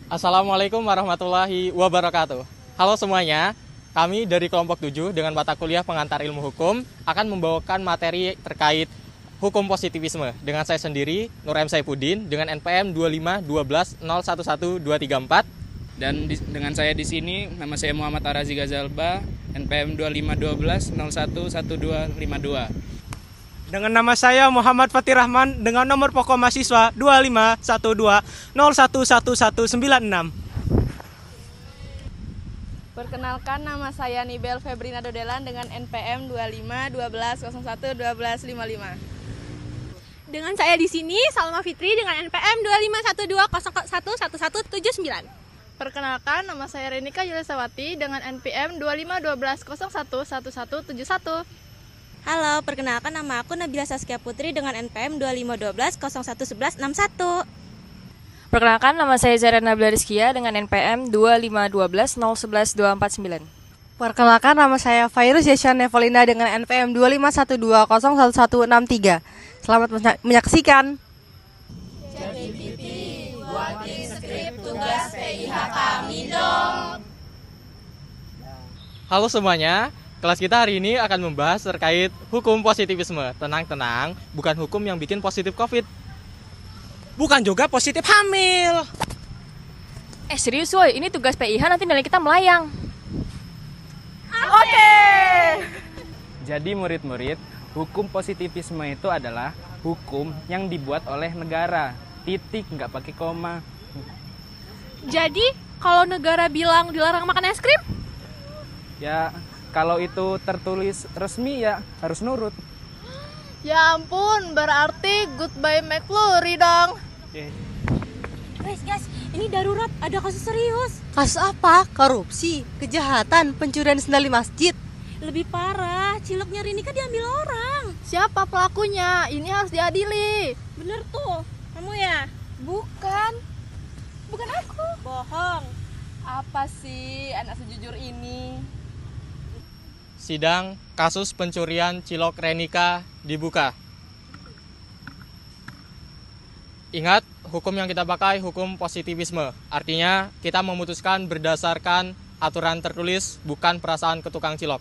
Assalamualaikum warahmatullahi wabarakatuh. Halo semuanya, kami dari kelompok 7 dengan mata kuliah pengantar ilmu hukum akan membawakan materi terkait hukum positivisme dengan saya sendiri, Nur M. Saifuddin, dengan NPM 2512011011234. Dan dengan saya di sini, nama saya Muhammad Arazi Gazalba, NPM 2512011252. Dengan nama saya Muhammad Fatih Rahman dengan nomor pokok mahasiswa 2512011196. Perkenalkan, nama saya Nibel Febrina Dodelan dengan NPM 2512011255. Dengan saya di sini Salma Fitri dengan NPM 2512011179. Perkenalkan, nama saya Renika Yulisawati dengan NPM 2512011171. Halo, perkenalkan nama aku Nabila Saskia Putri dengan NPM 2512011161. Perkenalkan, nama saya Zara Nabila Rizkia dengan NPM 2512011249. Perkenalkan, nama saya Fairuz Yashan Nevolina dengan NPM 2512011163. Selamat menyaksikan. ChatGPT, buatin skrip tugas PIH kami dong. Halo semuanya, kelas kita hari ini akan membahas terkait hukum positivisme. Tenang, bukan hukum yang bikin positif COVID. Bukan juga positif hamil. Serius woy, ini tugas PIH nanti nilai kita melayang. Oke. Jadi murid-murid, hukum positivisme itu adalah hukum yang dibuat oleh negara. Titik, nggak pakai koma. Jadi, kalau negara bilang dilarang makan es krim? Ya, kalau itu tertulis resmi ya harus nurut. Ya ampun, berarti goodbye McFlurry dong. Guys, ini darurat, ada kasus serius. Kasus apa? Korupsi, kejahatan, pencurian sendal di masjid. Lebih parah, ciloknya Rinika diambil orang. Siapa pelakunya? Ini harus diadili. Bener tuh, kamu ya? Bukan aku. Bohong. Apa sih anak sejujur ini? Sidang kasus pencurian cilok Renika dibuka. Ingat, hukum yang kita pakai hukum positivisme. Artinya, kita memutuskan berdasarkan aturan tertulis, bukan perasaan ke tukang cilok.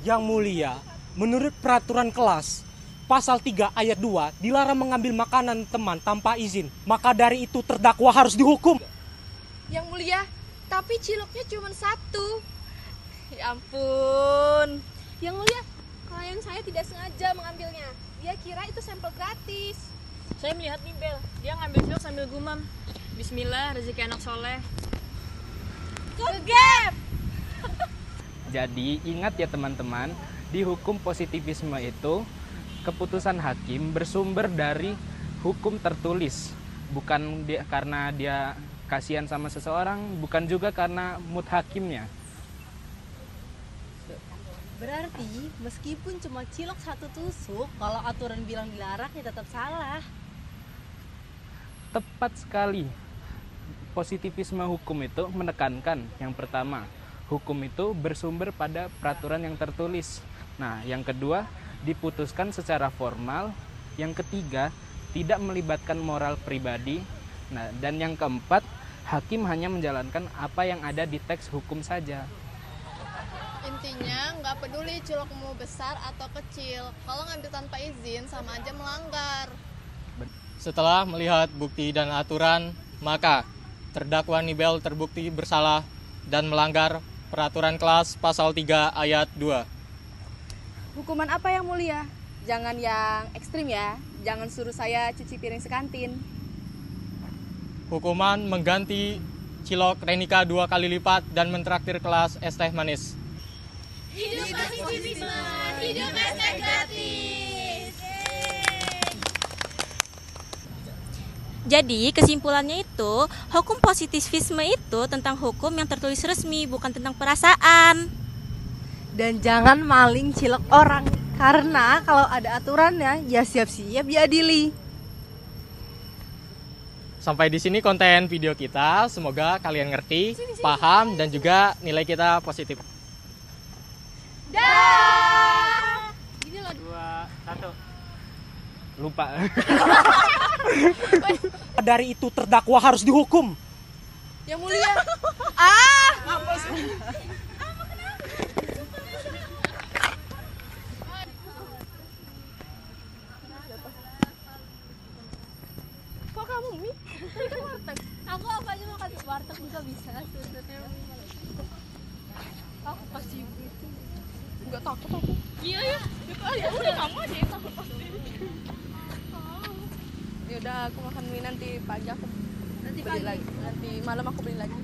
Yang mulia, menurut peraturan kelas, pasal 3 ayat 2 dilarang mengambil makanan teman tanpa izin. Maka dari itu terdakwa harus dihukum. Yang mulia, tapi ciloknya cuma satu. Ya ampun. Yang mulia, klien saya tidak sengaja mengambilnya. Dia kira itu sampel gratis. Saya melihat nih Bel, dia ngambil cilok sambil gumam. Bismillah, rezeki anak soleh. Kegep. Jadi ingat ya teman-teman, di hukum positivisme itu keputusan hakim bersumber dari hukum tertulis. Bukan karena dia kasihan sama seseorang, bukan juga karena mood hakimnya. Berarti meskipun cuma cilok satu tusuk, kalau aturan bilang dilarang ya tetap salah. Tepat sekali. Positivisme hukum itu menekankan yang pertama, hukum itu bersumber pada peraturan yang tertulis. Nah, yang kedua, diputuskan secara formal. Yang ketiga, tidak melibatkan moral pribadi. Nah, dan yang keempat, hakim hanya menjalankan apa yang ada di teks hukum saja. Intinya nggak peduli cilokmu besar atau kecil. Kalau ngambil tanpa izin sama aja melanggar. Setelah melihat bukti dan aturan, maka terdakwa Nibel terbukti bersalah dan melanggar peraturan kelas pasal 3 ayat 2. Hukuman apa yang mulia? Jangan yang ekstrim ya. Jangan suruh saya cuci piring sekantin. Hukuman mengganti cilok Renika 2 kali lipat dan mentraktir kelas es teh manis. Hidup positivisme, hidup es teh gratis. Jadi kesimpulannya itu, hukum positivisme itu tentang hukum yang tertulis resmi, bukan tentang perasaan. Dan jangan maling cilok orang, karena kalau ada aturannya ya siap-siap diadili. Sampai di sini konten video kita. Semoga kalian ngerti, paham, dan juga nilai kita positif. Dah. Gini loh. 2, 1. Lupa. Dari itu terdakwa harus dihukum. Yang mulia. Kok kamu mie? Tadi kan warteg. Aku apa aja makan warteg juga bisa sebenarnya. Aku pasti begitu. Enggak takut aku. Iya ya. Ya udah kamu aja yang takut pasti. Ya udah aku makan mie nanti pagi aku beli lagi. Nanti malam aku beli lagi.